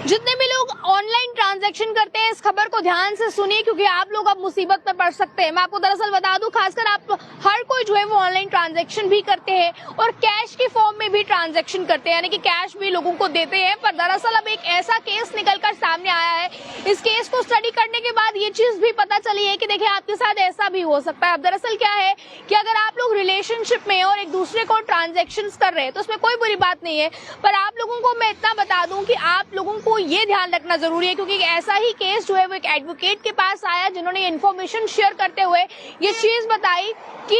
जितने भी लोग ऑनलाइन ट्रांजैक्शन करते हैं इस खबर को ध्यान से सुनिए, क्योंकि आप लोग अब मुसीबत में पड़ सकते हैं। मैं आपको दरअसल बता दूं, खासकर आप हर कोई जो है वो ऑनलाइन ट्रांजैक्शन भी करते हैं और कैश की फॉर्म में भी ट्रांजैक्शन करते हैं, यानी कि कैश भी लोगों को देते हैं। पर दरअसल अब एक ऐसा केस निकलकर सामने आया है, इस केस को स्टडी करने के बाद ये चीज भी पता चली है कि देखिए आपके साथ ऐसा भी हो सकता है। अब दरअसल क्या है कि अगर आप लोग रिलेशनशिप में और एक दूसरे को ट्रांजैक्शन कर रहे हैं तो उसमें कोई बुरी बात नहीं है, पर आप लोगों को मैं इतना बता दूं कि आप लोगों को ये ध्यान रखना जरूरी है, क्योंकि ऐसा ही केस जो है वो एक एडवोकेट के पास आया, जिन्होंने इन्फॉर्मेशन शेयर करते हुए ये चीज बताई कि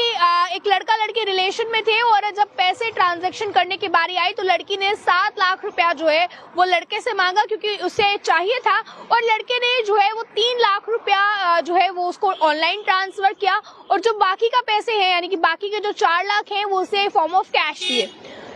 एक लड़का लड़की रिलेशन में थे और जब पैसे ट्रांजैक्शन करने की बारी आई तो लड़की ने 7 लाख रुपया जो है वो लड़के से मांगा, क्योंकि उसे चाहिए था, और लड़के ने जो है वो 3 लाख रुपया जो है वो उसको ऑनलाइन ट्रांसफर किया, और जो बाकी का पैसे हैं यानी कि बाकी के जो 4 लाख हैं वो उसे फॉर्म ऑफ कैश दिए।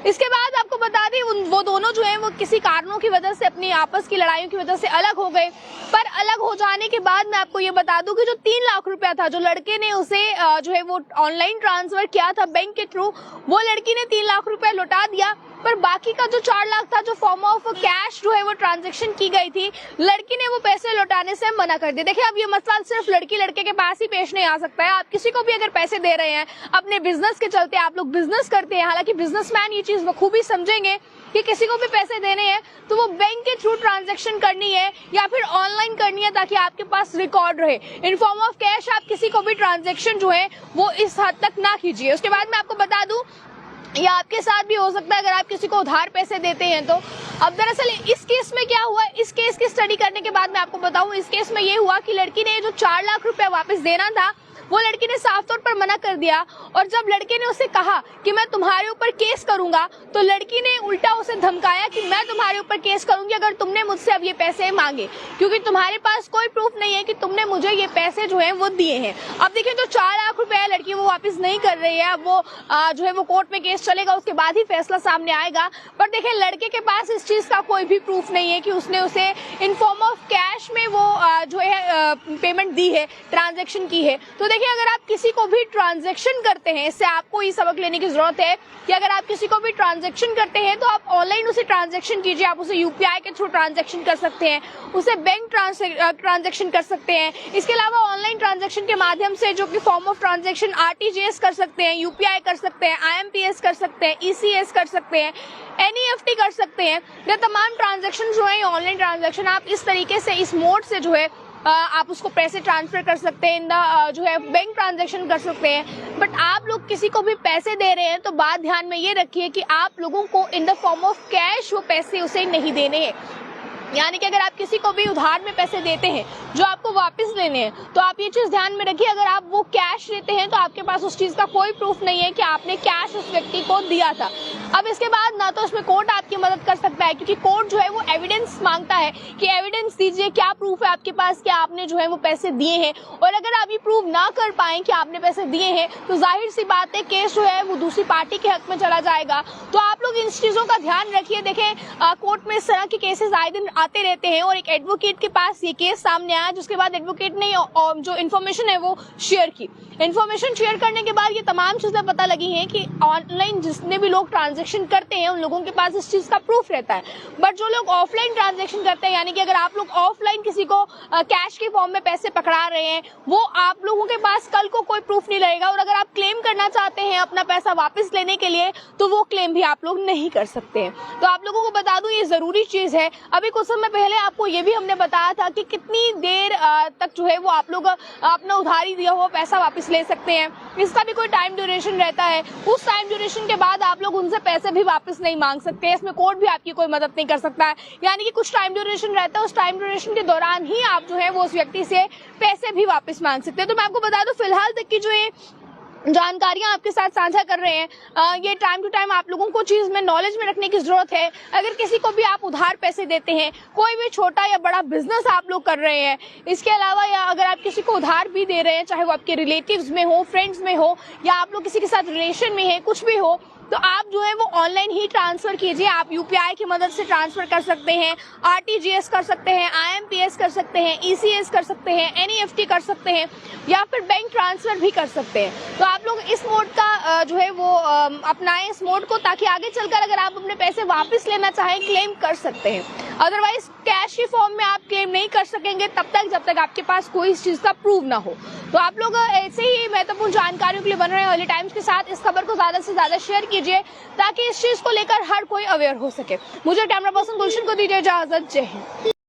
इसके बाद आपको बता दें वो दोनों जो हैं वो किसी कारणों की वजह से, अपनी आपस की लड़ाइयों की वजह से अलग हो गए। पर अलग हो जाने के बाद मैं आपको ये बता दूं कि जो 3 लाख रुपया था जो लड़के ने उसे जो है वो ऑनलाइन ट्रांसफर किया था बैंक के थ्रू, वो लड़की ने 3 लाख रुपया लौटा दिया। पर बाकी का जो 4 लाख था जो फॉर्म ऑफ कैश जो है वो ट्रांजैक्शन की गई थी, लड़की ने वो पैसे लौटाने से मना कर दिया। देखिए अब ये मसला सिर्फ लड़की लड़के के पास ही पेश नहीं आ सकता है। आप किसी को भी अगर पैसे दे रहे हैं अपने बिजनेस के चलते, आप लोग बिजनेस करते हैं, हालांकि बिजनेसमैन ये चीज बखूबी समझेंगे कि किसी को भी पैसे देने हैं तो वो बैंक के थ्रू ट्रांजैक्शन करनी है या फिर ऑनलाइन करनी है, ताकि आपके पास रिकॉर्ड रहे। इन फॉर्म ऑफ कैश आप किसी को भी ट्रांजैक्शन जो है वो इस हद तक ना कीजिए। उसके बाद मैं आपको बता दूं, या आपके साथ भी हो सकता है अगर आप किसी को उधार पैसे देते हैं तो। अब दरअसल इस केस में क्या हुआ, इस केस की स्टडी करने के बाद मैं आपको बताऊं, इस केस में ये हुआ कि लड़की ने जो 4 लाख रुपया वापस देना था वो लड़की ने साफ तौर पर मना कर दिया, और जब लड़के ने उसे कहा कि मैं तुम्हारे ऊपर केस करूंगा तो लड़की ने उल्टा उसे धमकाया कि मैं तुम्हारे ऊपर केस करूंगी अगर तुमने मुझसे अब ये पैसे मांगे, क्योंकि तुम्हारे पास कोई प्रूफ नहीं है कि तुमने मुझे ये पैसे जो है वो दिए हैं। अब देखिए तो 4 लाख रुपया लड़की वो वापस नहीं कर रही है, अब वो जो है वो कोर्ट में केस चलेगा, उसके बाद ही फैसला सामने आएगा। पर देखिए लड़के के पास इस चीज का कोई भी प्रूफ नहीं है कि उसने उसे इन फॉर्म ऑफ कैश में वो जो है पेमेंट दी है, ट्रांजेक्शन की है। तो देखिए अगर आप किसी को भी ट्रांजैक्शन करते हैं, इससे आपको ये सबक लेने की जरूरत है कि अगर आप किसी को भी ट्रांजैक्शन करते हैं तो आप ऑनलाइन उसे ट्रांजैक्शन कीजिए। आप उसे यूपीआई के थ्रू ट्रांजैक्शन कर सकते हैं, उसे बैंक ट्रांजैक्शन कर सकते हैं। इसके अलावा ऑनलाइन ट्रांजैक्शन के माध्यम से जो कि फॉर्म ऑफ ट्रांजैक्शन आरटीजीएस कर सकते हैं, यूपीआई कर सकते हैं, आईएमपीएस कर सकते हैं, ईसीएस कर सकते हैं, एनईएफटी कर सकते हैं। ये तमाम ट्रांजैक्शन जो है ऑनलाइन ट्रांजैक्शन आप इस तरीके से, इस मोड से जो है आप उसको पैसे ट्रांसफर कर सकते हैं, जो है बैंक ट्रांजैक्शन कर सकते हैं। बट आप लोग किसी को भी पैसे दे रहे हैं तो बात ध्यान में ये रखिए कि आप लोगों को in the form of cash वो पैसे उसे नहीं देने हैं। यानी कि अगर आप किसी को भी उधार में पैसे देते हैं जो आपको वापस लेने हैं तो आप ये चीज ध्यान में रखिए, अगर आप वो कैश लेते हैं तो आपके पास उस चीज का कोई प्रूफ नहीं है कि आपने कैश उस व्यक्ति को दिया था। अब इसके बाद ना तो उसमें कोर्ट आपकी मदद कर सकता है, क्योंकि कोर्ट जो है वो एविडेंस मांगता है कि एविडेंस दीजिए, क्या प्रूफ है आपके पास कि आपने जो है वो पैसे दिए हैं। और अगर आप ये प्रूव ना कर पाए कि आपने पैसे दिए हैं तो जाहिर सी बात है केस जो है वो दूसरी पार्टी के हक में चला जाएगा। तो आप लोग इन चीजों का ध्यान रखिए। देखें कोर्ट में इस तरह के केसेस आए दिन आते रहते हैं, और एक एडवोकेट के पास ये केस सामने आया, जिसके बाद एडवोकेट ने जो इन्फॉर्मेशन है वो शेयर की। इन्फॉर्मेशन शेयर करने के बाद ये तमाम चीजें पता लगी हैं कि ऑनलाइन जितने भी लोग ट्रांजैक्शन करते हैं उन लोगों के पास इस चीज का प्रूफ रहता है, बट जो लोग ऑफलाइन ट्रांजैक्शन करते हैं, यानी कि अगर आप लोग ऑफलाइन किसी को कैश के फॉर्म में पैसे पकड़ा रहे हैं, वो आप लोगों के पास कल को कोई प्रूफ नहीं रहेगा, और अगर आप क्लेम करना चाहते हैं अपना पैसा वापस लेने के लिए तो वो क्लेम भी आप लोग नहीं कर सकते हैं। तो आप लोगों को बता दूं ये जरूरी चीज है। अभी कुछ समय पहले आपको ये भी हमने बताया था कि कितनी देर तक जो है वो आप लोग अपना उधारी दिया हुआ पैसा वापस ले सकते हैं। इसका भी कोई टाइम ड्यूरेशन रहता है, उस टाइम ड्यूरेशन के बाद आप लोग उनसे पैसे भी वापस नहीं मांग सकते। इसमें कोर्ट भी आपकी कोई मदद नहीं कर सकता है, यानी कि कुछ टाइम ड्यूरेशन रहता है, उस टाइम ड्यूरेशन के दौरान ही आप जो है वो उस व्यक्ति से पैसे भी वापस मांग सकते हैं। तो मैं आपको बता दूं फिलहाल तक की जो है जानकारियां आपके साथ साझा कर रहे हैं, ये टाइम टू टाइम आप लोगों को चीज में नॉलेज में रखने की जरूरत है। अगर किसी को भी आप उधार पैसे देते हैं, कोई भी छोटा या बड़ा बिजनेस आप लोग कर रहे हैं, इसके अलावा या अगर आप किसी को उधार भी दे रहे हैं, चाहे वो आपके रिलेटिव्स में हो, फ्रेंड्स में हो, या आप लोग किसी के साथ रिलेशन में है, कुछ भी हो, तो आप जो है वो ऑनलाइन ही ट्रांसफर कीजिए। आप यूपीआई की मदद से ट्रांसफर कर सकते हैं, आरटीजीएस कर सकते हैं, आईएमपीएस कर सकते हैं, ईसीएस कर सकते हैं, एनईएफटी कर सकते हैं या फिर बैंक ट्रांसफर भी कर सकते हैं। तो आप लोग इस मोड का जो है वो अपनाएं इस मोड को, ताकि आगे चलकर अगर आप अपने पैसे वापस लेना चाहें क्लेम कर सकते हैं। अदरवाइज कैश की फॉर्म में आप क्लेम नहीं कर सकेंगे तब तक जब तक आपके पास कोई इस चीज का प्रूफ ना हो। तो आप लोग ऐसे ही महत्वपूर्ण जानकारियों के लिए बन रहे अर्ली टाइम्स के साथ इस खबर को ज्यादा से ज्यादा शेयर कीजिए ताकि इस चीज को लेकर हर कोई अवेयर हो सके। मुझे कैमरा पर्सन गुलशन को दीजिए इजाजत। जय हिंद।